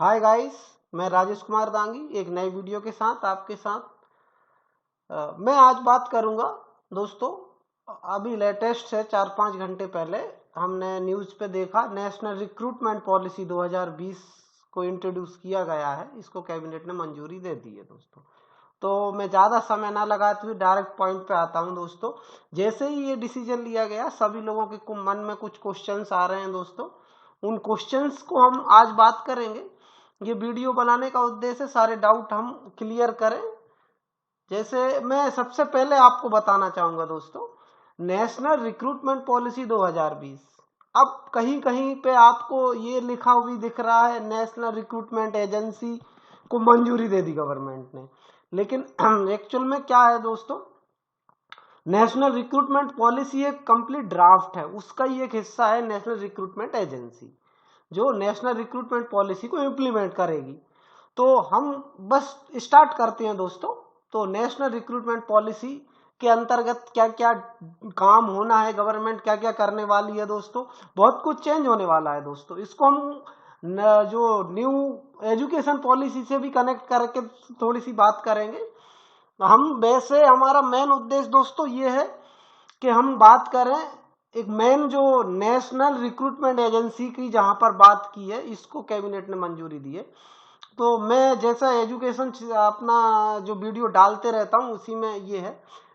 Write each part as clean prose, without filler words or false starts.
Hi guys, मैं राजेश कुमार दांगी एक नए वीडियो के साथ आपके साथ मैं आज बात करूंगा दोस्तों। अभी लेटेस्ट है 4-5 घंटे पहले हमने न्यूज़ पे देखा, नेशनल रिक्रूटमेंट पॉलिसी 2020 को इंट्रोड्यूस किया गया है। इसको कैबिनेट ने मंजूरी दे दी है दोस्तों। तो मैं ज़्यादा समय ना लगाते हुए डायरेक्ट पॉइंट पे आता हूं दोस्तों। जैसे ही ये डिसीजन लिया गया, सभी लोगों के मन में कुछ क्वेश्चंस आ रहे हैं दोस्तों। उन क्वेश्चंस को हम आज बात करेंगे। ये वीडियो बनाने का उद्देश्य सारे डाउट हम क्लियर करें। जैसे मैं सबसे पहले आपको बताना चाहूंगा दोस्तों, नेशनल रिक्रूटमेंट पॉलिसी 2020। अब कहीं कहीं पे आपको ये लिखा हुआ दिख रहा है नेशनल रिक्रूटमेंट एजेंसी को मंजूरी दे दी गवर्नमेंट ने, लेकिन एक्चुअल में क्या है दोस्तों, नेशनल रिक्रूटमेंट पॉलिसी एक कंप्लीट ड्राफ्ट है, उसका ही एक हिस्सा है नेशनल रिक्रूटमेंट एजेंसी, जो नेशनल रिक्रूटमेंट पॉलिसी को इम्प्लीमेंट करेगी। तो हम बस स्टार्ट करते हैं दोस्तों। तो नेशनल रिक्रूटमेंट पॉलिसी के अंतर्गत क्या क्या काम होना है, गवर्नमेंट क्या क्या करने वाली है दोस्तों, बहुत कुछ चेंज होने वाला है दोस्तों। इसको हम जो न्यू एजुकेशन पॉलिसी से भी कनेक्ट करके थोड़ी सी बात करेंगे। हम वैसे हमारा मेन उद्देश्य दोस्तों ये है कि हम बात करें एक मेन जो नेशनल रिक्रूटमेंट एजेंसी की जहां पर बात की है, इसको कैबिनेट ने मंजूरी दी है। तो मैं जैसा एजुकेशन अपना जो वीडियो डालते रहता हूं, उसी में ये है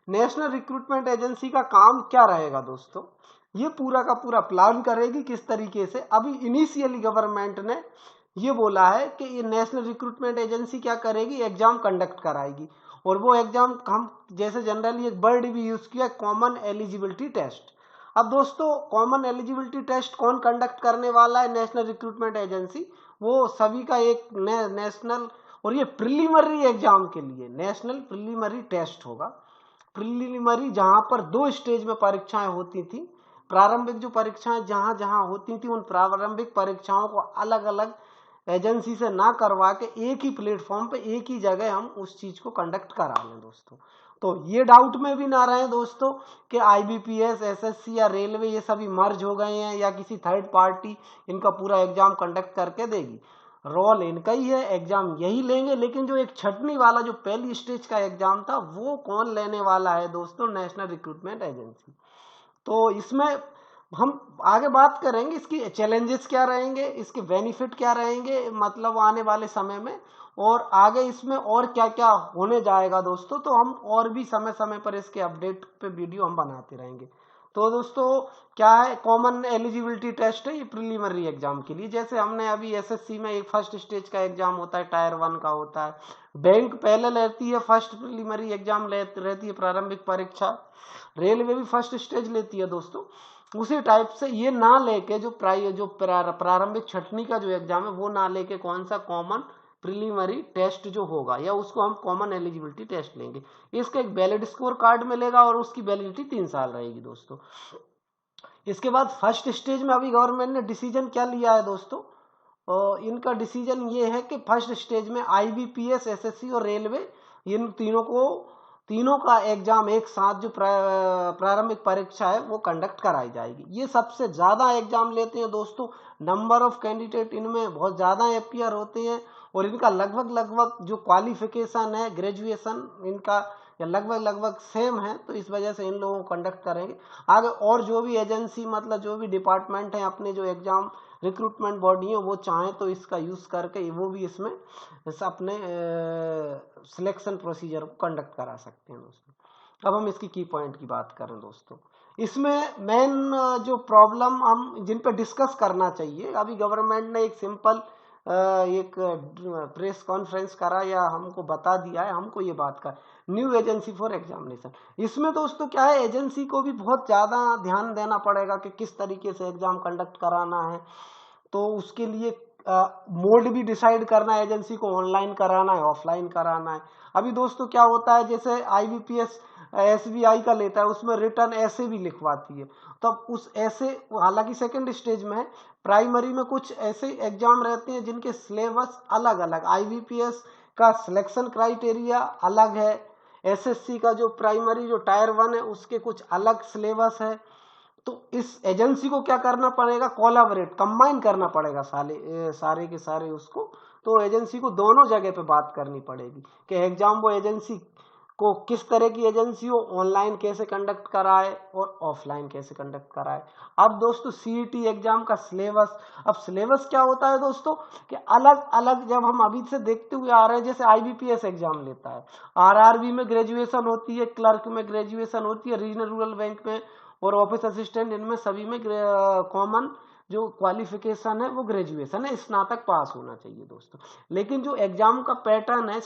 नेशनल रिक्रूटमेंट एजेंसी का काम क्या रहेगा दोस्तों। ये पूरा का पूरा प्लान करेगी किस तरीके से। अभी इनिशियली गवर्नमेंट ने ये बोला है कि ये नेशनल रिक्रूटमेंट एजेंसी क्या करेगी, एग्जाम कंडक्ट कराएगी। और वो एग्जाम हम जैसे जनरली एक वर्ड भी यूज किया, कॉमन एलिजिबिलिटी टेस्ट। अब दोस्तों कॉमन एलिजिबिलिटी टेस्ट कौन कंडक्ट करने वाला है, नेशनल रिक्रूटमेंट एजेंसी। वो सभी का एक नेशनल, और ये प्रिलिमिनरी एग्जाम के लिए नेशनल प्रिलिमिनरी टेस्ट होगा। प्रिलिमिनरी जहां पर 2 स्टेज में परीक्षाएं होती थी। प्रारंभिक जो परीक्षाएं जहां जहां होती थी, उन प्रारंभिक परीक्षाओं को अलग अलग एजेंसी से ना करवा के एक ही प्लेटफॉर्म पे एक ही जगह हम उस चीज को कंडक्ट करा लें दोस्तों। तो ये डाउट में भी ना रहे दोस्तों कि आईबीपीएस, एसएससी या रेलवे ये सभी मर्ज हो गए हैं या किसी थर्ड पार्टी इनका पूरा एग्जाम कंडक्ट करके देगी। रोल इनका ही है, एग्जाम यही लेंगे। लेकिन जो एक छटनी वाला जो पहली स्टेज का एग्जाम था, वो कौन लेने वाला है दोस्तों, नेशनल रिक्रूटमेंट एजेंसी। तो इसमें हम आगे बात करेंगे इसकी चैलेंजेस क्या रहेंगे, इसके बेनिफिट क्या रहेंगे मतलब आने वाले समय में, और आगे इसमें और क्या क्या होने जाएगा दोस्तों। तो हम और भी समय समय पर इसके अपडेट पे वीडियो हम बनाते रहेंगे। तो दोस्तों क्या है, कॉमन एलिजिबिलिटी टेस्ट है ये प्रिलिमिनरी एग्जाम के लिए। जैसे हमने अभी एसएससी में एक फर्स्ट स्टेज का एग्जाम होता है, टायर 1 का होता है। बैंक पहले लेती है, फर्स्ट प्रिलिमिनरी एग्जाम रहती है प्रारंभिक परीक्षा। रेलवे भी फर्स्ट स्टेज लेती है दोस्तों। उसी टाइप से ये ना लेके जो प्रारंभिक छटनी का जो एग्जाम है, वो ना लेके कौन सा कॉमन प्रिलिमिनरी टेस्ट जो होगा, या उसको हम कॉमन एलिजिबिलिटी टेस्ट लेंगे। इसका एक वैलिड स्कोर कार्ड मिलेगा और उसकी वैलिडिटी 3 साल रहेगी दोस्तों। इसके बाद फर्स्ट स्टेज में अभी गवर्नमेंट ने डिसीजन क्या लिया है दोस्तों, इनका डिसीजन ये है कि फर्स्ट स्टेज में आईबीपीएस, एसएससी और रेलवे, इन तीनों का एग्जाम एक साथ जो प्रारंभिक परीक्षा है वो कंडक्ट कराई जाएगी। ये सबसे ज्यादा एग्जाम लेते हैं दोस्तों, नंबर ऑफ कैंडिडेट इनमें बहुत ज्यादा अपियर होते हैं। और इनका लगभग जो क्वालिफिकेशन है, ग्रेजुएशन इनका या लगभग सेम है। तो इस वजह से इन लोगों को कंडक्ट करेंगे। आगे और जो भी एजेंसी मतलब जो भी डिपार्टमेंट है, अपने जो एग्जाम रिक्रूटमेंट बॉडी है, वो चाहें तो इसका यूज करके वो भी इसमें अपने सिलेक्शन प्रोसीजर को कंडक्ट करा सकते हैं दोस्तों। अब हम इसकी की पॉइंट की बात करें दोस्तों, इसमें मेन जो प्रॉब्लम हम जिन पर डिस्कस करना चाहिए, अभी गवर्नमेंट ने एक सिंपल एक प्रेस कॉन्फ्रेंस करा या हमको बता दिया है, हमको ये बात का न्यू एजेंसी फॉर एग्जामिनेशन। इसमें दोस्तों क्या है, एजेंसी को भी बहुत ज्यादा ध्यान देना पड़ेगा कि किस तरीके से एग्जाम कंडक्ट कराना है। तो उसके लिए मोड भी डिसाइड करना है, एजेंसी को ऑनलाइन कराना है, ऑफलाइन कराना है। अभी दोस्तों क्या होता है, जैसे आईबीपीएस एसबीआई का लेता है, उसमें रिटर्न ऐसे भी लिखवाती है। तब उस ऐसे, हालांकि सेकंड स्टेज में है, प्राइमरी में कुछ ऐसे एग्जाम रहते हैं जिनके सिलेबस अलग अलग, आईबीपीएस का सिलेक्शन क्राइटेरिया अलग है, एसएससी का जो प्राइमरी जो टायर 1 है उसके कुछ अलग सिलेबस है। तो इस एजेंसी को क्या करना पड़ेगा, कोलैबोरेट, कंबाइन करना पड़ेगा सारे के सारे उसको। तो एजेंसी को दोनों जगह पे बात करनी पड़ेगी कि एग्जाम वो एजेंसी को किस तरह की एजेंसी हो, ऑनलाइन कैसे कंडक्ट कराए और ऑफलाइन कैसे कंडक्ट कराए। अब दोस्तों सीईटी एग्जाम का सिलेबस, अब सिलेबस क्या होता है दोस्तों कि अलग अलग, जब हम अभी से देखते हुए आ रहे हैं, जैसे आईबीपीएस एग्जाम लेता है, आरआरबी में ग्रेजुएशन होती है, क्लर्क में ग्रेजुएशन होती है, रीजनल रूरल बैंक में और ऑफिस असिस्टेंट, इनमें सभी में कॉमन जो क्वालिफिकेशन है वो ग्रेजुएशन है, स्नातक पास होना चाहिए दोस्तों। लेकिन जो एग्जाम का पैटर्न है,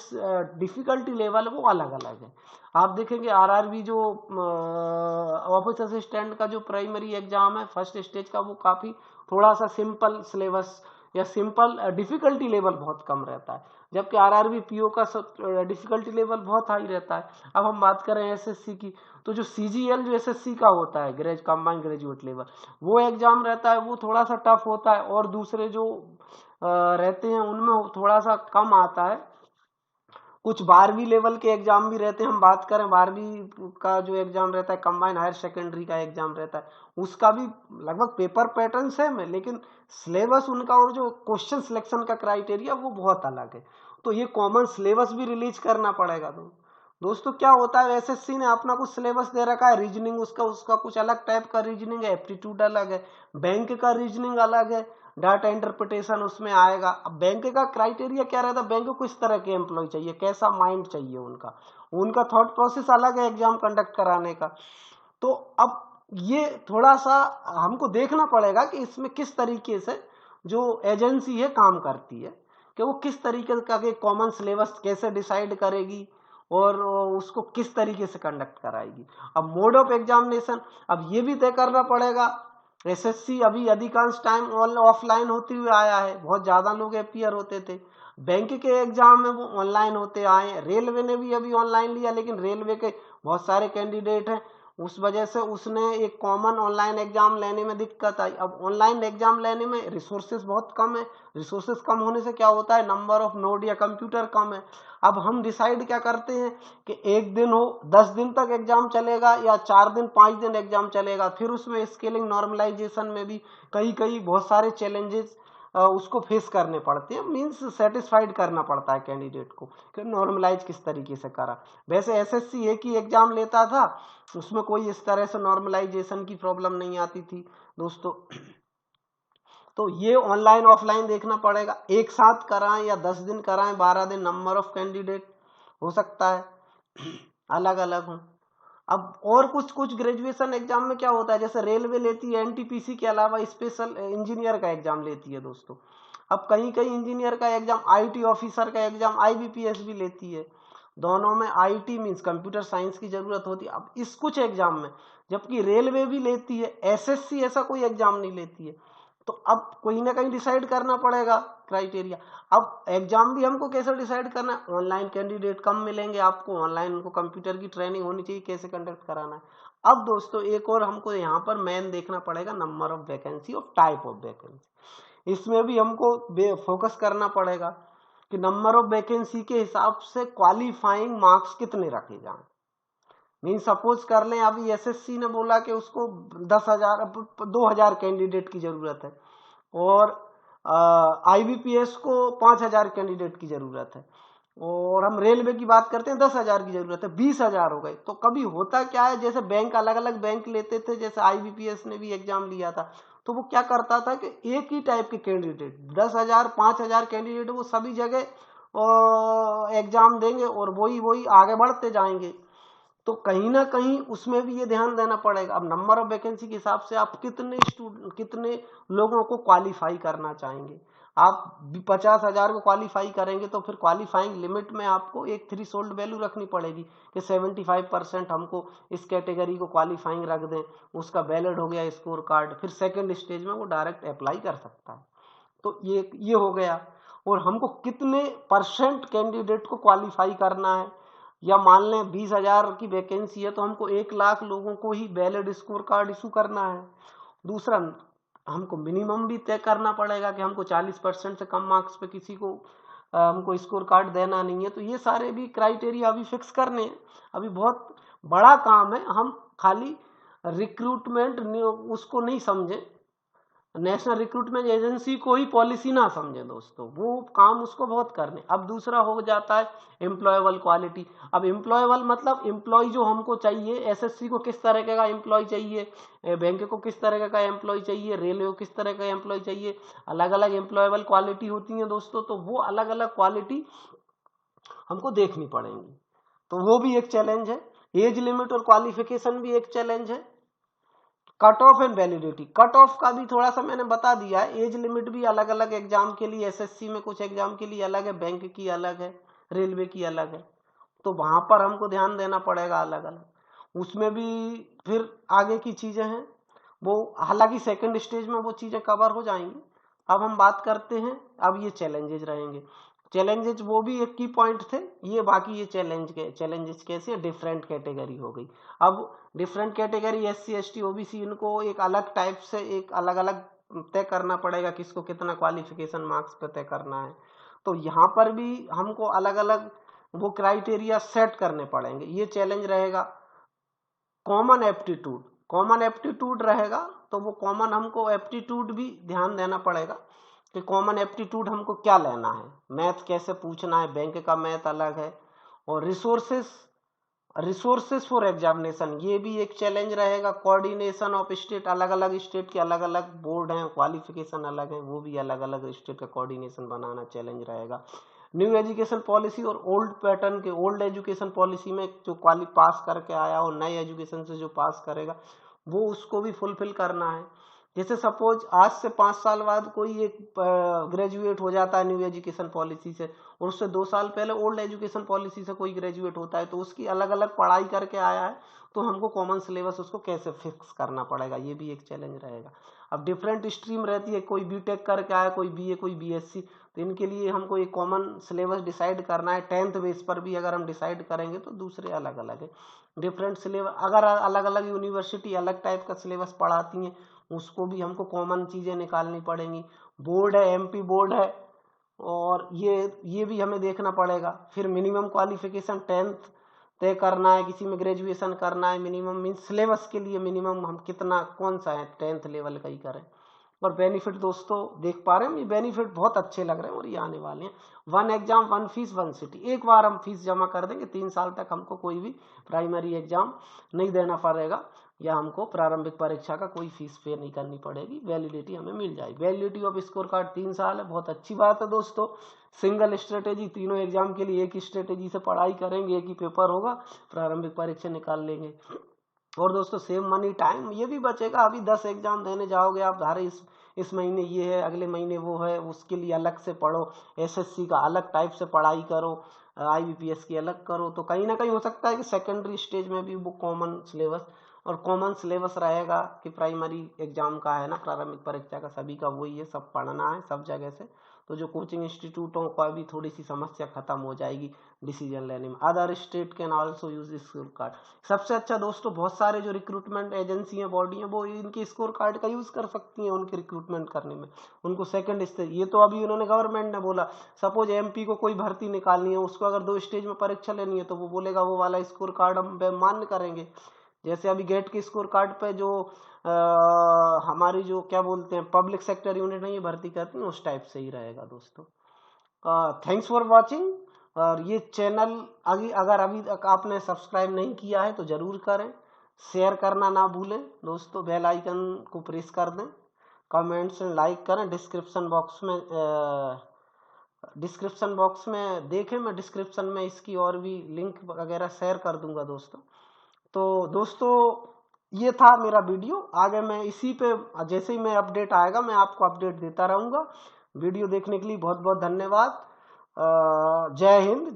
डिफिकल्टी लेवल वो अलग अलग है। आप देखेंगे आरआरबी जो ऑफिस असिस्टेंट का जो प्राइमरी एग्जाम है फर्स्ट स्टेज का, वो काफी थोड़ा सा सिंपल सिलेबस या सिंपल डिफिकल्टी लेवल बहुत कम रहता है, जबकि आरआरबी पीओ का डिफिकल्टी लेवल बहुत हाई रहता है। अब हम बात करें एसएससी की, तो जो सीजीएल जो एसएससी का होता है, कंबाइंड ग्रेजुएट लेवल, वो एग्जाम रहता है, वो थोड़ा सा टफ होता है, और दूसरे जो रहते हैं उनमें थोड़ा सा कम आता है। कुछ 12वीं लेवल के एग्जाम भी रहते हैं, हम बात करें 12वीं का जो एग्जाम रहता है, कंबाइंड हायर सेकेंडरी का एग्जाम रहता है, उसका भी लगभग पेपर पैटर्न सेम है, लेकिन सिलेबस उनका और जो क्वेश्चन सिलेक्शन का क्राइटेरिया वो बहुत अलग है। तो ये कॉमन सिलेबस भी रिलीज करना पड़ेगा। तो दोस्तों क्या होता है, एसएससी ने अपना कुछ सिलेबस दे रखा है, रीजनिंग उसका उसका कुछ अलग टाइप का रीजनिंग है, एप्टीट्यूड अलग है, बैंक का रीजनिंग अलग है, डाटा इंटरप्रिटेशन उसमें आएगा। अब बैंक का क्राइटेरिया क्या रहता है, बैंक को किस तरह के एम्प्लॉय चाहिए, कैसा माइंड चाहिए, उनका उनका थॉट प्रोसेस अलग है एग्जाम कंडक्ट कराने का। तो अब ये थोड़ा सा हमको देखना पड़ेगा कि इसमें किस तरीके से जो एजेंसी है काम करती है, कि वो किस तरीके का कॉमन सिलेबस कैसे डिसाइड करेगी और उसको किस तरीके से कंडक्ट कराएगी। अब मोड ऑफ एग्जामिनेशन, अब ये भी तय करना पड़ेगा। एसएससी अभी अधिकांश टाइम ऑफलाइन होते हुए आया है, बहुत ज्यादा लोग अपियर होते थे। बैंक के एग्जाम में वो ऑनलाइन होते आए, रेलवे ने भी अभी ऑनलाइन लिया, लेकिन रेलवे के बहुत सारे कैंडिडेट हैं, उस वजह से उसने एक कॉमन ऑनलाइन एग्जाम लेने में दिक्कत आई। अब ऑनलाइन एग्जाम लेने में रिसोर्सेज बहुत कम है, रिसोर्सेज कम होने से क्या होता है, नंबर ऑफ नोड या कंप्यूटर कम है। अब हम डिसाइड क्या करते हैं कि एक दिन हो, 10 दिन तक एग्जाम चलेगा, या 4 दिन 5 दिन एग्जाम चलेगा। फिर उसमें स्केलिंग नॉर्मलाइजेशन में भी कई कई बहुत सारे चैलेंजेस उसको फेस करने पड़ते हैं, मींस सेटिस्फाइड करना पड़ता है कैंडिडेट को कि नॉर्मलाइज किस तरीके से करा। वैसे एसएससी एक ही एग्जाम लेता था, उसमें कोई इस तरह से नॉर्मलाइजेशन की प्रॉब्लम नहीं आती थी दोस्तों। तो ये ऑनलाइन ऑफलाइन देखना पड़ेगा, एक साथ कराएं या 10 दिन कराएं, 12 दिन, नंबर ऑफ कैंडिडेट हो सकता है अलग अलग हो। अब और कुछ कुछ ग्रेजुएशन एग्जाम में क्या होता है, जैसे रेलवे लेती है एनटीपीसी के अलावा स्पेशल इंजीनियर का एग्जाम लेती है दोस्तों। अब कहीं कहीं इंजीनियर का एग्जाम, आईटी ऑफिसर का एग्जाम आईबीपीएस भी लेती है। दोनों में आईटी मींस कंप्यूटर साइंस की जरूरत होती है। अब इस कुछ एग्जाम में, जबकि रेलवे भी लेती है, एसएससी ऐसा कोई एग्जाम नहीं लेती है। तो अब कोई ना कहीं डिसाइड करना पड़ेगा क्राइटेरिया। अब एग्जाम भी हमको कैसे डिसाइड करना है, ऑनलाइन कैंडिडेट कम मिलेंगे आपको, ऑनलाइन उनको कंप्यूटर की ट्रेनिंग होनी चाहिए कैसे कंडक्ट कराना है। अब दोस्तों एक और हमको यहाँ पर मेन देखना पड़ेगा, नंबर ऑफ वैकेंसी और टाइप ऑफ वैकेंसी। इसमें भी हमको फोकस करना पड़ेगा कि नंबर ऑफ वैकेंसी के हिसाब से क्वालिफाइंग मार्क्स कितने रखे जाएं। मीन सपोज कर लें अभी एसएससी ने बोला कि उसको 10,000 2,000 कैंडिडेट की जरूरत है, और आईबीपीएस को 5,000 कैंडिडेट की जरूरत है, और हम रेलवे की बात करते हैं 10,000 की जरूरत है, 20,000 हो गए। तो कभी होता क्या है, जैसे बैंक अलग अलग बैंक लेते थे, जैसे आईबीपीएस ने भी एग्जाम लिया था, तो वो क्या करता था कि एक ही टाइप के कैंडिडेट 10,000 5,000 कैंडिडेट वो सभी जगह एग्जाम देंगे और वही वही आगे बढ़ते जाएंगे। तो कहीं ना कहीं उसमें भी ये ध्यान देना पड़ेगा। अब नंबर ऑफ वैकेंसी के हिसाब से आप कितने लोगों को क्वालिफाई करना चाहेंगे। आप 50,000 को क्वालिफाई करेंगे तो फिर क्वालिफाइंग लिमिट में आपको एक थ्रेशोल्ड वैल्यू रखनी पड़ेगी कि 75% हमको इस कैटेगरी को क्वालिफाइंग रख दें, उसका वैलिड हो गया स्कोर कार्ड, फिर सेकेंड स्टेज में वो डायरेक्ट अप्लाई कर सकता है। तो ये हो गया। और हमको कितने परसेंट कैंडिडेट को क्वालिफाई करना है, या मान लें 20,000 की वैकेंसी है तो हमको 1,00,000 लोगों को ही वैलिड स्कोर कार्ड इशू करना है। दूसरा, हमको मिनिमम भी तय करना पड़ेगा कि हमको 40% से कम मार्क्स पे किसी को हमको स्कोर कार्ड देना नहीं है। तो ये सारे भी क्राइटेरिया अभी फिक्स करने हैं, अभी बहुत बड़ा काम है। हम खाली रिक्रूटमेंट उसको नहीं समझे, नेशनल रिक्रूटमेंट एजेंसी को ही पॉलिसी ना समझे दोस्तों, वो काम उसको बहुत करने। अब दूसरा हो जाता है एम्प्लॉयबल क्वालिटी। अब एम्प्लॉयबल मतलब एम्प्लॉय जो हमको चाहिए, एसएससी को किस तरह का एम्प्लॉय चाहिए, बैंक को किस तरह का एम्प्लॉय चाहिए, रेलवे को किस तरह का एम्प्लॉय चाहिए, अलग अलग एम्प्लॉयबल क्वालिटी होती है दोस्तों। तो वो अलग अलग क्वालिटी हमको देखनी पड़ेंगी, तो वो भी एक चैलेंज है। एज लिमिट और क्वालिफिकेशन भी एक चैलेंज है। Cut off and validity, cut off का भी थोड़ा सा मैंने बता दिया है। एज लिमिट भी अलग अलग एग्जाम के लिए, एसएससी में कुछ एग्जाम के लिए अलग है, बैंक की अलग है, रेलवे की अलग है, तो वहां पर हमको ध्यान देना पड़ेगा अलग अलग। उसमें भी फिर आगे की चीजें हैं वो, हालांकि सेकंड स्टेज में वो चीजें कवर हो जाएंगी। अब हम बात करते हैं, अब ये चैलेंजेस रहेंगे। चैलेंजेस वो भी एक की पॉइंट थे ये, बाकी ये चैलेंजेस कैसे, डिफरेंट कैटेगरी हो गई। अब different category SC ST OBC, इनको एक अलग टाइप से एक अलग अलग तय करना पड़ेगा, किसको कितना क्वालिफिकेशन मार्क्स पे तय करना है। तो यहाँ पर भी हमको अलग अलग वो क्राइटेरिया सेट करने पड़ेंगे। ये चैलेंज रहेगा। कॉमन एप्टीट्यूड, कॉमन एप्टीट्यूड रहेगा, तो वो कॉमन हमको एप्टीट्यूड भी ध्यान देना पड़ेगा कि कॉमन एप्टीट्यूड हमको क्या लेना है, मैथ कैसे पूछना है, बैंक का मैथ अलग है। और रिसोर्सेस फॉर एग्जामिनेशन, ये भी एक चैलेंज रहेगा। कोऑर्डिनेशन ऑफ स्टेट, अलग अलग स्टेट के अलग अलग बोर्ड हैं, क्वालिफिकेशन अलग है, वो भी अलग अलग स्टेट का कोऑर्डिनेशन बनाना चैलेंज रहेगा। न्यू एजुकेशन पॉलिसी और ओल्ड पैटर्न के, ओल्ड एजुकेशन पॉलिसी में जो पास करके आया और नए एजुकेशन से जो पास करेगा, वो उसको भी फुलफिल करना है। जैसे सपोज आज से 5 साल बाद कोई एक ग्रेजुएट हो जाता है न्यू एजुकेशन पॉलिसी से, और उससे 2 साल पहले ओल्ड एजुकेशन पॉलिसी से कोई ग्रेजुएट होता है, तो उसकी अलग अलग पढ़ाई करके आया है, तो हमको कॉमन सिलेबस उसको कैसे फिक्स करना पड़ेगा, ये भी एक चैलेंज रहेगा। अब डिफरेंट स्ट्रीम रहती है, कोई बीटेक करके आया, कोई बीए, कोई बीएससी, तो इनके लिए हमको एक कॉमन सिलेबस डिसाइड करना है। 10th बेस पर भी अगर हम डिसाइड करेंगे तो दूसरे अलग अलग है डिफरेंट सिलेबस। अगर अलग अलग यूनिवर्सिटी अलग टाइप का सिलेबस पढ़ाती हैं, उसको भी हमको कॉमन चीजें निकालनी पड़ेंगी। बोर्ड है, MP बोर्ड है, और ये भी हमें देखना पड़ेगा। फिर मिनिमम क्वालिफिकेशन 10th तय करना है, किसी में ग्रेजुएशन करना है, मिनिमम मीन्स सिलेबस के लिए मिनिमम हम कितना कौन सा है 10th लेवल का ही करें। और बेनिफिट दोस्तों देख पा रहे हैं, ये बेनिफिट बहुत अच्छे लग रहे हैं और ये आने वाले हैं। 1 एग्जाम 1 फीस 1 सिटी, एक बार हम फीस जमा कर देंगे, 3 साल तक हमको कोई भी प्राइमरी एग्जाम नहीं देना पड़ेगा, या हमको प्रारंभिक परीक्षा का कोई फीस पे नहीं करनी पड़ेगी, वैलिडिटी हमें मिल जाएगी। वैलिडिटी ऑफ स्कोर कार्ड 3 साल है, बहुत अच्छी बात है दोस्तों। सिंगल स्ट्रेटेजी, तीनों एग्जाम के लिए एक ही स्ट्रेटेजी से पढ़ाई करेंगे, एक ही पेपर होगा, प्रारंभिक परीक्षा निकाल लेंगे। और दोस्तों सेव मनी, टाइम ये भी बचेगा। अभी 10 एग्जाम देने जाओगे आप, धारे इस महीने ये है, अगले महीने वो है, उसके लिए अलग से पढ़ो, SSC का अलग टाइप से पढ़ाई करो, IBPS की अलग करो, तो कहीं ना कहीं हो सकता है कि सेकेंडरी स्टेज में भी वो कॉमन सिलेबस, और कॉमन सिलेबस रहेगा कि प्राइमरी एग्जाम का है ना, प्रारंभिक परीक्षा का, सभी का वही है, सब पढ़ना है सब जगह से। तो जो कोचिंग इंस्टीट्यूटों का भी थोड़ी सी समस्या खत्म हो जाएगी डिसीजन लेने में। Other state can also use score card. सबसे अच्छा दोस्तों, बहुत सारे जो रिक्रूटमेंट एजेंसी हैं, बॉडी हैं, वो इनके स्कोर कार्ड का यूज कर सकती हैं उनके रिक्रूटमेंट करने में। उनको सेकंड स्टेज, ये तो अभी उन्होंने गवर्नमेंट ने बोला, सपोज MP को कोई भर्ती निकालनी है, उसको अगर 2 स्टेज में परीक्षा लेनी है, तो वो बोलेगा वो वाला स्कोर कार्ड हम मान्य करेंगे। जैसे अभी गेट के स्कोर कार्ड पे जो हमारी जो क्या बोलते हैं पब्लिक सेक्टर यूनिट नहीं भर्ती करती है, उस टाइप से ही रहेगा दोस्तों। Thanks for watching. और ये चैनल अगर अभी तक आपने सब्सक्राइब नहीं किया है तो जरूर करें, शेयर करना ना भूलें दोस्तों, बेल आइकन को प्रेस कर दें, कमेंट्स एंड लाइक करें। डिस्क्रिप्शन बॉक्स में देखें, मैं डिस्क्रिप्शन में इसकी और भी लिंक वगैरह शेयर कर दूंगा दोस्तों। तो दोस्तों ये था मेरा वीडियो, आगे मैं इसी पे जैसे ही मैं अपडेट आएगा मैं आपको अपडेट देता रहूंगा। वीडियो देखने के लिए बहुत बहुत धन्यवाद। जय हिंद।